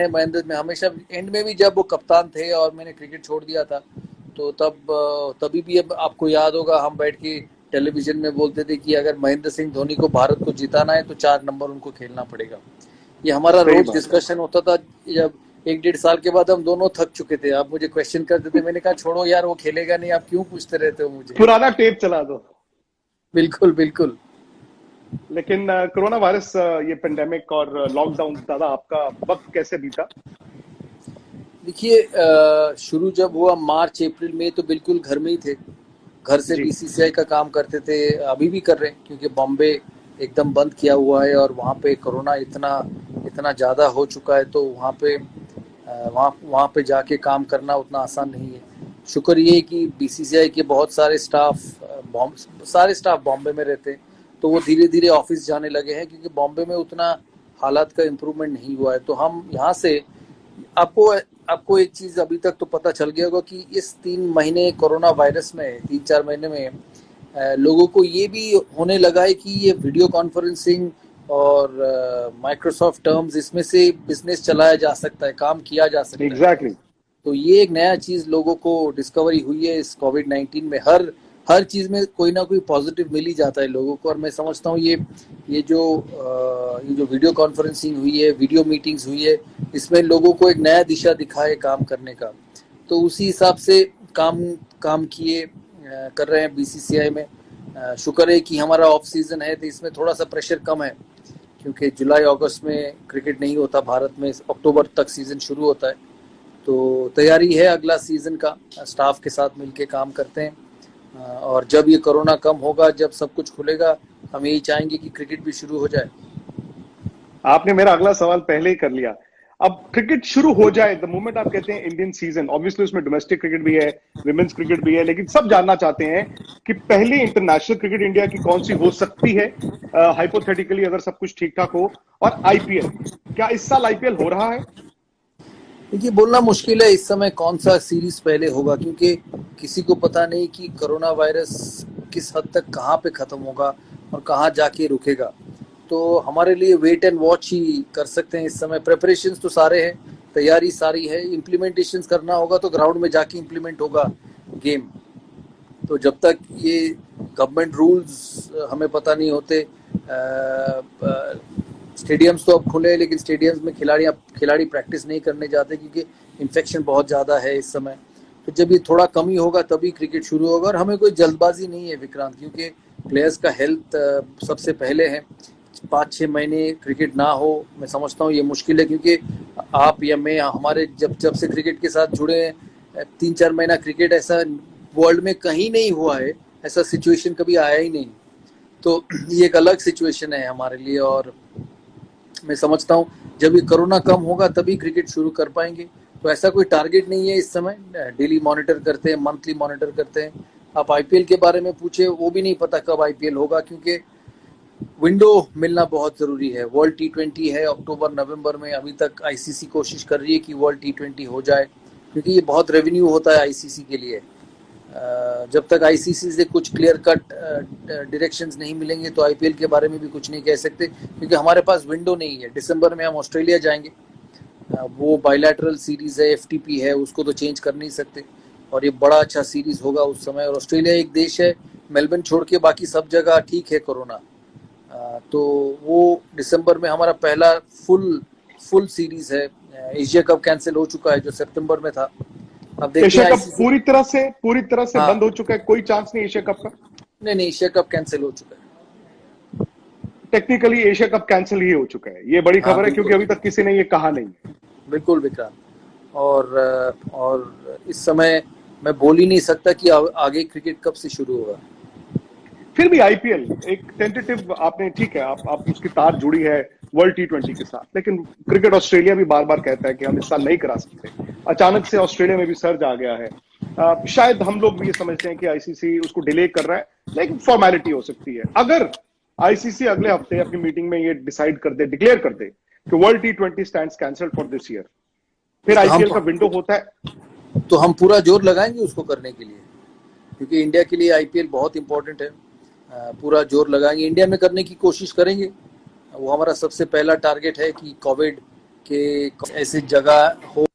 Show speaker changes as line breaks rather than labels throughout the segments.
महेंद्र में हमेशा एंड में भी जब वो कप्तान थे और मैंने क्रिकेट छोड़ दिया था, तो तभी भी अब आपको याद होगा हम बैठ के टेलीविजन में बोलते थे कि अगर महेंद्र सिंह धोनी को भारत को जिताना है तो 4 नंबर उनको खेलना पड़ेगा। ये हमारा रोज डिस्कशन होता था। जब 1-1.5 साल के बाद हम दोनों थक चुके थे, आप मुझे क्वेश्चन करते थे, मैंने कहा छोड़ो यार वो खेलेगा नहीं, आप क्यों पूछते रहते हो मुझे,
पुराना टेप चला दो।
बिल्कुल बिल्कुल।
लेकिन कोरोना वायरस, ये पेंडेमिक और लॉकडाउन, दादा आपका वक्त कैसे बीता?
देखिए, शुरू जब हुआ मार्च अप्रैल में तो बिल्कुल घर में ही थे, घर से बीसीसीआई का काम करते थे, अभी भी कर रहे हैं क्योंकि बॉम्बे एकदम बंद किया हुआ है और वहाँ पे कोरोना इतना ज़्यादा हो चुका है, तो वहाँ पे जाके काम करना उतना आसान नहीं है। शुक्र ये है कि बीसीसीआई के बहुत सारे स्टाफ बॉम्बे में रहते हैं, तो वो धीरे धीरे ऑफिस जाने लगे हैं क्योंकि बॉम्बे में उतना हालात का इम्प्रूवमेंट नहीं हुआ है। तो हम यहाँ से आपको एक चीज अभी तक तो पता चल गया होगा कि इस 3 महीने कोरोना वायरस में 3-4 महीने में लोगों को ये भी होने लगा है कि ये वीडियो कॉन्फ्रेंसिंग और माइक्रोसॉफ्ट टर्म्स, इसमें से बिजनेस चलाया जा सकता है, काम किया जा सकता है।
एग्जैक्टली।
तो ये एक नया चीज लोगों को डिस्कवरी हुई है इस कोविड-19 में। हर चीज में कोई ना कोई पॉजिटिव मिल ही जाता है लोगों को, और मैं समझता हूँ ये जो वीडियो कॉन्फ्रेंसिंग हुई है, वीडियो मीटिंग्स हुई है, इसमें लोगों को एक नया दिशा दिखा है काम करने का। तो उसी हिसाब से काम किए कर रहे हैं बीसीसीआई में। शुक्र है कि हमारा ऑफ सीजन है तो इसमें थोड़ा सा प्रेशर कम है, क्योंकि जुलाई अगस्त में क्रिकेट नहीं होता भारत में, अक्टूबर तक सीजन शुरू होता है। तो तैयारी है अगला सीजन का, स्टाफ के साथ मिलके काम करते हैं, और जब ये कोरोना कम होगा, जब सब कुछ खुलेगा, हम यही चाहेंगे कि क्रिकेट भी शुरू हो जाए।
आपने मेरा अगला सवाल पहले ही कर लिया। अब क्रिकेट शुरू हो जाए, द मोमेंट आप कहते हैं इंडियन सीजन, ऑब्वियसली उसमें डोमेस्टिक क्रिकेट भी है, विमेंस क्रिकेट भी है, लेकिन सब जानना चाहते हैं कि पहली इंटरनेशनल क्रिकेट इंडिया की कौन सी हो सकती है, हाइपोथेटिकली अगर सब कुछ ठीक ठाक हो, और आईपीएल, क्या इस साल आईपीएल हो रहा है?
देखिए, बोलना मुश्किल है इस समय कौन सा सीरीज पहले होगा, क्योंकि किसी को पता नहीं कि कोरोना वायरस किस हद तक कहाँ पे खत्म होगा और कहाँ जाके रुकेगा। तो हमारे लिए वेट एंड वॉच ही कर सकते हैं इस समय। प्रेपरेशंस तो सारे हैं, तैयारी सारी है, इम्प्लीमेंटेशंस करना होगा तो ग्राउंड में जाके इम्प्लीमेंट होगा गेम। तो जब तक ये गवर्नमेंट रूल्स हमें पता नहीं होते, स्टेडियम्स तो अब खुले हैं, लेकिन स्टेडियम्स में खिलाड़ी प्रैक्टिस नहीं करने जाते क्योंकि इन्फेक्शन बहुत ज़्यादा है इस समय। तो जब ये थोड़ा कमी होगा तभी क्रिकेट शुरू होगा, और हमें कोई जल्दबाजी नहीं है विक्रांत, क्योंकि प्लेयर्स का हेल्थ सबसे पहले है। 5-6 महीने क्रिकेट ना हो, मैं समझता हूँ ये मुश्किल है, क्योंकि आप या मैं, हमारे जब से क्रिकेट के साथ जुड़े हैं, 3-4 महीना क्रिकेट ऐसा वर्ल्ड में कहीं नहीं हुआ है, ऐसा सिचुएशन कभी आया ही नहीं। तो ये एक अलग सिचुएशन है हमारे लिए, और मैं समझता हूँ जब ये कोरोना कम होगा तभी क्रिकेट शुरू कर पाएंगे। तो ऐसा कोई टारगेट नहीं है इस समय, डेली मॉनिटर करते हैं, मंथली मॉनिटर करते हैं। आप आईपीएल के बारे में पूछे, वो भी नहीं पता कब आईपीएल होगा, क्योंकि विंडो मिलना बहुत जरूरी है। वर्ल्ड टी20 है अक्टूबर नवंबर में, अभी तक आईसीसी कोशिश कर रही है कि वर्ल्ड टी20 हो जाए, क्योंकि ये बहुत रेवेन्यू होता है आईसीसी के लिए। जब तक आईसीसी से कुछ क्लियर कट डायरेक्शंस नहीं मिलेंगे तो आईपीएल के बारे में भी कुछ नहीं कह सकते, क्योंकि हमारे पास विंडो नहीं है। दिसंबर में हम ऑस्ट्रेलिया जाएंगे, वो बायलैटरल सीरीज है, एफटीपी है, उसको तो चेंज कर नहीं सकते, और ये बड़ा अच्छा सीरीज होगा उस समय। और ऑस्ट्रेलिया एक देश है, मेलबर्न छोड़ के बाकी सब जगह ठीक है कोरोना। तो वो दिसंबर में हमारा पहला फुल सीरीज है। एशिया कप कैंसिल हो चुका है जो सितंबर में था। अब देखते
एशिया
हैं
कप पूरी तरह से बंद हो चुका है, कोई चांस नहीं एशिया कप का?
नहीं, एशिया कप कैंसिल हो चुका है।
टेक्निकली एशिया कप कैंसिल ही हो चुका है, ये बड़ी खबर है, क्योंकि अभी तक किसी ने ये कहा नहीं है।
बिल्कुल विक्रांत, और इस समय मैं बोल ही नहीं सकता कि आगे क्रिकेट कब से शुरू होगा।
फिर भी आईपीएल एक टेंटेटिव, आपने ठीक है, आप उसकी तार जुड़ी है वर्ल्ड टी20 के साथ, लेकिन क्रिकेट ऑस्ट्रेलिया भी बार बार कहता है कि हम इस साल नहीं करा सकते। अचानक से ऑस्ट्रेलिया में भी सर्ज आ गया है। शायद हम लोग भी ये समझते हैं कि आईसीसी उसको डिले कर रहा है, लेकिन फॉर्मेलिटी हो सकती है। अगर आईसीसी अगले हफ्ते अपनी मीटिंग में ये डिसाइड कर दे, डिक्लेयर कर दे कि world T20 stands cancelled for this year, फिर आईपीएल का विंडो होता है,
तो हम पूरा जोर लगाएंगे उसको करने के लिए, क्योंकि इंडिया के लिए आईपीएल बहुत इंपॉर्टेंट है। पूरा जोर लगाएंगे, इंडिया में करने की कोशिश करेंगे। वो हमारा सबसे पहला टारगेट है कि कोविड कि ऐसी जगह हो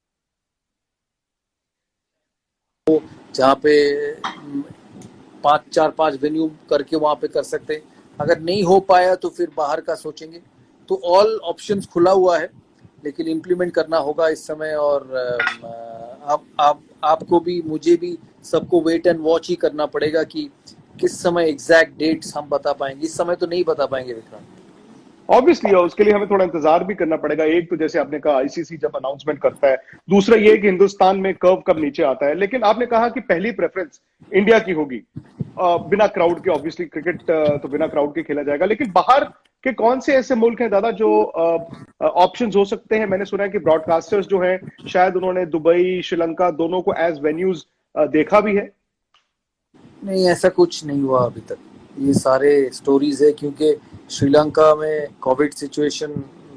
जहाँ पे 4-5 वेन्यू करके वहाँ पे कर सकते हैं। अगर नहीं हो पाया तो फिर बाहर का सोचेंगे। तो ऑल ऑप्शंस खुला हुआ है, लेकिन इम्प्लीमेंट करना होगा इस समय। और आपको भी, मुझे भी, सबको वेट एंड वॉच ही करना पड़ेगा कि किस समय एग्जैक्ट डेट्स हम बता पाएंगे। इस समय तो नहीं बता पाएंगे विक्रांत।
ऑब्वियसली उसके लिए हमें थोड़ा इंतजार भी करना पड़ेगा। एक तो जैसे आपने कहा आईसीसी जब अनाउंसमेंट करता है, दूसरा ये कि हिंदुस्तान में कर्व कब नीचे आता है। लेकिन आपने कहा कि पहली प्रेफरेंस इंडिया की होगी, बिना क्राउड के। ऑब्वियसली क्रिकेट तो बिना क्राउड के खेला जाएगा, लेकिन बाहर के कौन से ऐसे मुल्क हैं दादा जो ऑप्शंस हो सकते हैं? मैंने सुना है कि ब्रॉडकास्टर्स जो हैं शायद उन्होंने दुबई, श्रीलंका दोनों को एज वेन्यूज देखा भी है।
नहीं, ऐसा कुछ नहीं हुआ अभी तक। ये सारे स्टोरीज है, क्योंकि श्रीलंका में कोविड सिचुएशन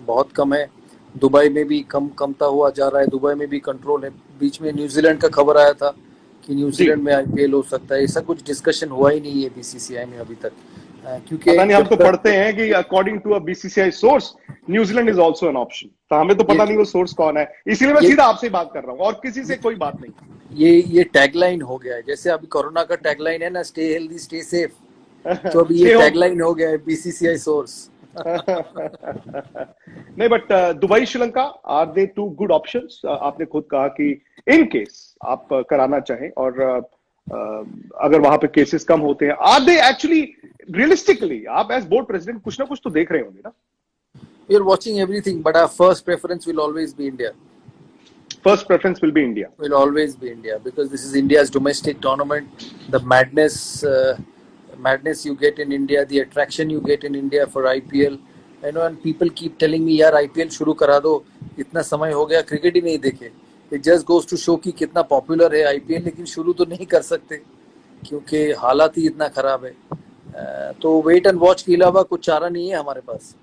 बहुत कम है, दुबई में भी कमता हुआ जा रहा है, दुबई में भी कंट्रोल है। बीच में न्यूजीलैंड का खबर आया था कि
जी,
न्यूजीलैंड में आईपीएल हो सकता है। ऐसा कुछ डिस्कशन हुआ ही नहीं है बीसीसीआई में अभी तक, क्योंकि
पता नहीं, हम
जब
तो
तक
पढ़ते हैं कि according to a BCCI source New Zealand is also an option. तो हमें तो
ये
पता नहीं वो सोर्स कौन है, इसीलिए मैं
ये
सीधा आपसे ही बात कर रहा हूं और किसी से कोई बात नहीं।
ये टैगलाइन हो गया है। जैसे अभी कोरोना का टैगलाइन है ना, स्टे हेल्दी स्टे सेफ, तो अभी ये
स्टे होम।
टैगलाइन हो गया है बीसीसीआई सोर्स।
नहीं, but Dubai, Sri Lanka, are they two good options? आपने खुद कहा कि इन केस आप कराना चाहें और अगर वहां पे केसेस कम होते हैं, आर दे एक्चुअली रियलिस्टिकली, आप एज बोर्ड प्रेसिडेंट कुछ ना कुछ तो देख रहे होंगे ना?
We are watching everything, but our first preference will always be India.
First preference will be India.
Will always be India, because this is India's domestic tournament. The madness you get in India, the attraction you get in India for IPL. I know, and people keep telling me, यार IPL शुरू करा दो, इतना समय हो गया cricket ही नहीं देखे। It just goes to show कि कितना पॉपुलर है IPL, लेकिन शुरू तो नहीं कर सकते क्योंकि हालात ही इतना खराब है। तो वेट एंड वॉच के अलावा कुछ चारा नहीं है हमारे पास।